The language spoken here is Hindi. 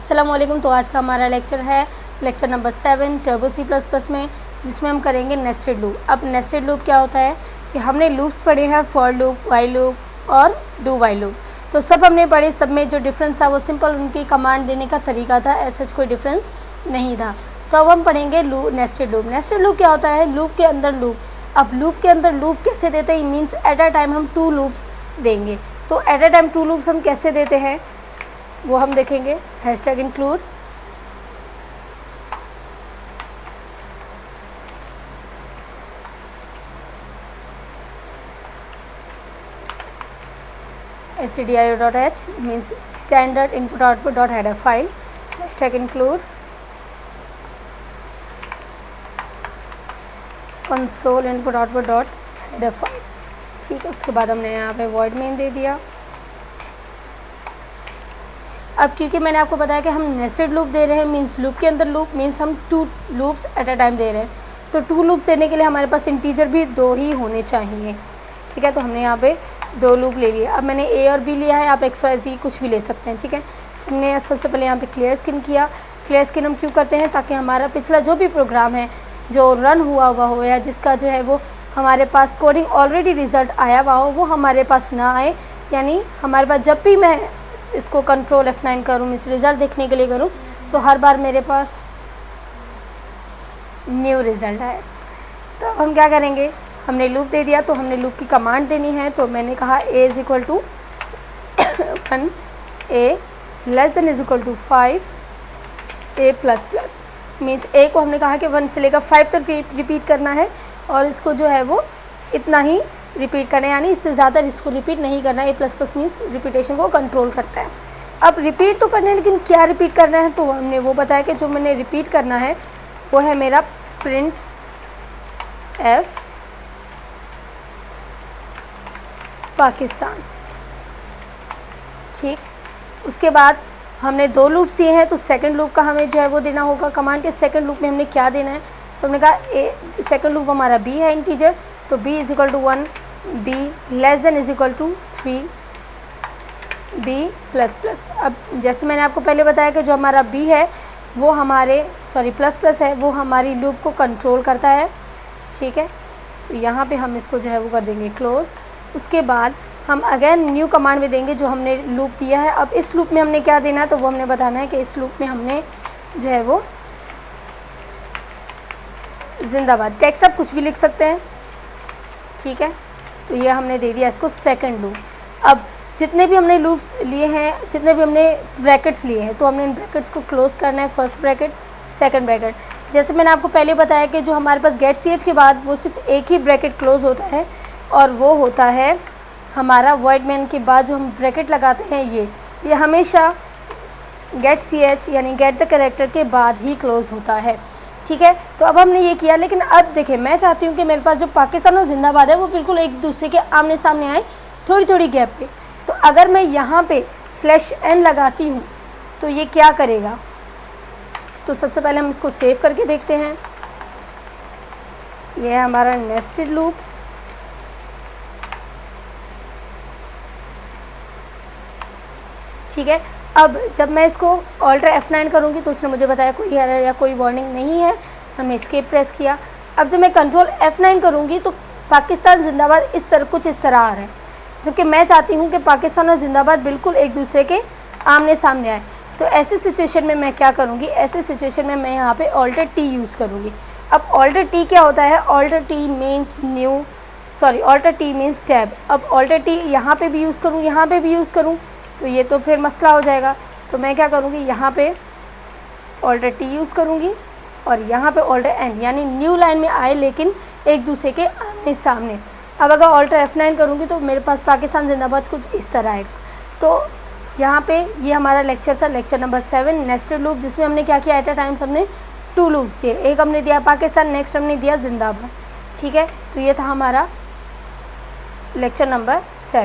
अस्सलाम वालेकुम। तो आज का हमारा लेक्चर है लेक्चर नंबर 7 टर्बो C++ में, जिसमें हम करेंगे नेस्टेड लूप। अब नेस्टेड लूप क्या होता है कि हमने लूप्स पढ़े हैं, फॉर लूप, व्हाइल लूप और डू व्हाइल लूप। तो सब हमने पढ़े, सब में जो डिफरेंस था वो सिंपल उनकी कमांड देने का तरीका था, ऐसा कोई डिफरेंस नहीं था। तो अब हम पढ़ेंगे नेस्टेड लूप। नेस्टेड लूप क्या होता है? लूप के अंदर लूप। अब लूप के अंदर लूप कैसे देते हैं? मीन्स एट अ टाइम हम 2 लूप्स देंगे। तो एट अ टाइम 2 लूप्स हम कैसे देते हैं वो हम देखेंगे। Hashtag include stdio.h means standard input output dot header file, hashtag include console input output dot header file। ठीक है, उसके बाद हमने यहाँ पे void main दे दिया। अब क्योंकि मैंने आपको बताया कि हम नेस्टेड लूप दे रहे हैं, मीन्स लूप के अंदर लूप, मीन्स हम 2 लूप्स एट अ टाइम दे रहे हैं। तो 2 लूप्स देने के लिए हमारे पास इंटीजर भी 2 ही होने चाहिए। ठीक है, तो हमने यहाँ पे 2 लूप ले लिया। अब मैंने ए और बी लिया है, आप XYZ कुछ भी ले सकते हैं। ठीक है, हमने सबसे पहले यहाँ पे क्लियर स्क्रीन किया। क्लियर स्क्रीन हम क्यों करते हैं? ताकि हमारा पिछला जो भी प्रोग्राम है जो रन हुआ हो या जिसका जो है वो हमारे पास कोडिंग ऑलरेडी रिज़ल्ट आया हुआ हो, वो हमारे पास ना आए। यानी हमारे पास जब भी मैं इसको कंट्रोल F9 करूँ, इस रिज़ल्ट देखने के लिए करूँ, तो हर बार मेरे पास न्यू रिज़ल्ट आए। तो हम क्या करेंगे? हमने लूप दे दिया, तो हमने लूप की कमांड देनी है। तो मैंने कहा a is equal to 1, a less than is equal to 5, a plus plus. Means a को हमने कहा कि 1 से लेकर 5 तक रिपीट करना है, और इसको जो है वो इतना ही रिपीट करना है, यानी इससे ज़्यादा इसको रिपीट नहीं करना है। ए प्लस प्लस मीन्स रिपीटेशन को कंट्रोल करता है। अब रिपीट तो करना है, लेकिन क्या रिपीट करना है? तो हमने वो बताया कि जो मैंने रिपीट करना है वो है मेरा प्रिंट F पाकिस्तान। ठीक, उसके बाद हमने 2 लूप्स दिए हैं, तो सेकंड लूप का हमें जो है वो देना होगा। कमांड के सेकंड लूप में हमने क्या देना है? तो हमने कहा सेकंड लूप हमारा b है इंटीजर, तो b is equal to 1, b less than is equal to 3, b plus plus. अब जैसे मैंने आपको पहले बताया कि जो हमारा b है वो हमारे प्लस प्लस है, वो हमारी लूप को कंट्रोल करता है। ठीक है, तो यहाँ पे हम इसको जो है वो कर देंगे क्लोज़। उसके बाद हम अगेन न्यू कमांड में देंगे जो हमने लूप दिया है। अब इस लूप में हमने क्या देना है, तो वो हमने बताना है कि इस लूप में हमने जो है वो जिंदाबाद, टेक्स्ट आप कुछ भी लिख सकते हैं। ठीक है, तो ये हमने दे दिया इसको सेकंड लूप। अब जितने भी हमने लूप्स लिए हैं, जितने भी हमने ब्रैकेट्स लिए हैं, तो हमने इन ब्रैकेट्स को क्लोज़ करना है। First bracket, second bracket. जैसे मैंने आपको पहले बताया कि जो हमारे पास गेट ch के बाद वो सिर्फ एक ही ब्रैकेट क्लोज़ होता है, और वो होता है हमारा वॉइड मेन के बाद जो हम ब्रैकेट लगाते हैं ये हमेशा गेट ch यानी गेट द कैरेक्टर के बाद ही क्लोज़ होता है। ठीक है, तो अब हमने ये किया। लेकिन अब देखिए, मैं चाहती हूँ कि मेरे पास जो पाकिस्तान और जिंदाबाद है वो बिल्कुल एक दूसरे के आमने सामने आए, थोड़ी थोड़ी गैप पे। तो अगर मैं यहाँ पे /n लगाती हूँ तो ये क्या करेगा? तो सबसे पहले हम इसको सेव करके देखते हैं। ये है हमारा नेस्टेड लूप। ठीक है, अब जब मैं इसको ऑल्टर F9 करूँगी तो उसने मुझे बताया कोई एरर या कोई वार्निंग नहीं है। हमने एस्केप प्रेस किया। अब जब मैं कंट्रोल F9 करूँगी तो पाकिस्तान जिंदाबाद कुछ इस तरह आ रहा है, जबकि मैं चाहती हूँ कि पाकिस्तान और जिंदाबाद बिल्कुल एक दूसरे के आमने सामने आए। तो ऐसी सिचुएशन में मैं क्या करूँगी? ऐसे सिचुएशन में मैं यहाँ पे ऑल्टर T यूज़ करूँगी। अब ऑल्टर T क्या होता है? Alter T means alter T means tab. अब ऑल्टर T यहाँ पे भी यूज़ करूँ, यहाँ पे भी यूज़ करूँ, तो ये तो फिर मसला हो जाएगा। तो मैं क्या करूँगी? यहाँ पे ऑल्टर T यूज़ करूँगी, और यहाँ पे ऑल्टर N, यानी न्यू लाइन में आए लेकिन एक दूसरे के आमने सामने। अब अगर ऑल्टर F9 करूँगी तो मेरे पास पाकिस्तान जिंदाबाद कुछ इस तरह आएगा। तो यहाँ पे ये हमारा लेक्चर था, लेक्चर नंबर 7 नेस्टेड लूप, जिसमें हमने क्या किया? एट अ टाइम्स हमने 2 लूप्स दिए। एक हमने दिया पाकिस्तान, नेक्स्ट हमने दिया जिंदाबाद। ठीक है, तो ये था हमारा लेक्चर नंबर 7।